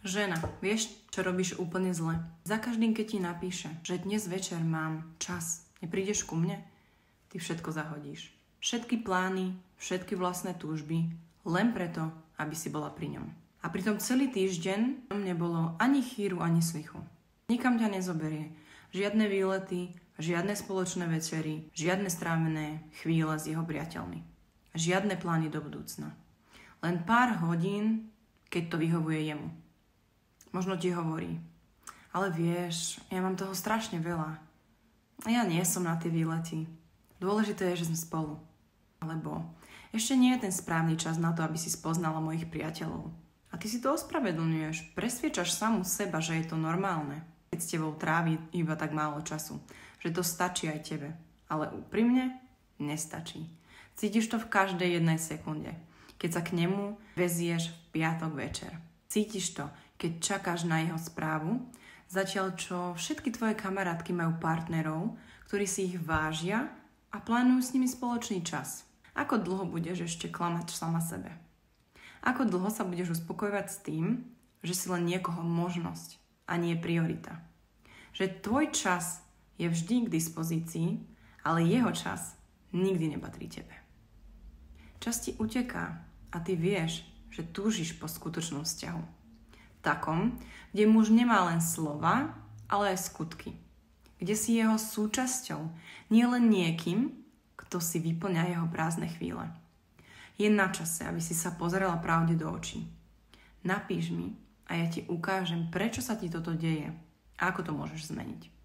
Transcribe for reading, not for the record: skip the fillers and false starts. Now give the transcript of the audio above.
Žena, vieš, čo robíš úplne zle? Za každým, keď ti napíše, že dnes večer mám čas, neprídeš ku mne? Ty všetko zahodíš. Všetky plány, všetky vlastné túžby, len preto, aby si bola pri ňom. A pritom celý týždeň nebolo ani chýru, ani slichu. Nikam ťa nezoberie. Žiadne výlety, žiadne spoločné večery, žiadne strávené chvíle s jeho priateľmi. Žiadne plány do budúcna. Len pár hodín, keď to vyhovuje jemu. Možno ti hovorí, ale vieš, ja mám toho strašne veľa. A ja nie som na tie výlety. Dôležité je, že sme spolu. Alebo ešte nie je ten správny čas na to, aby si spoznala mojich priateľov. A ty si to ospravedlňuješ, presviečaš samu seba, že je to normálne. Keď s tebou trávi iba tak málo času, že to stačí aj tebe. Ale úprimne nestačí. Cítiš to v každej jednej sekunde, keď sa k nemu vezieš v piatok večer. Cítiš to, keď čakáš na jeho správu, zatiaľ čo všetky tvoje kamarátky majú partnerov, ktorí si ich vážia a plánujú s nimi spoločný čas. Ako dlho budeš ešte klamať sama sebe? Ako dlho sa budeš uspokojovať s tým, že si len niekoho možnosť a nie priorita? Že tvoj čas je vždy k dispozícii, ale jeho čas nikdy nepatrí tebe. Čas ti uteká a ty vieš, že túžiš po skutočnom vzťahu. Takom, kde muž nemá len slova, ale aj skutky. Kde si jeho súčasťou, nie len niekým, kto si vyplňa jeho prázdne chvíle. Je na čase, aby si sa pozerala pravde do očí. Napíš mi a ja ti ukážem, prečo sa ti toto deje a ako to môžeš zmeniť.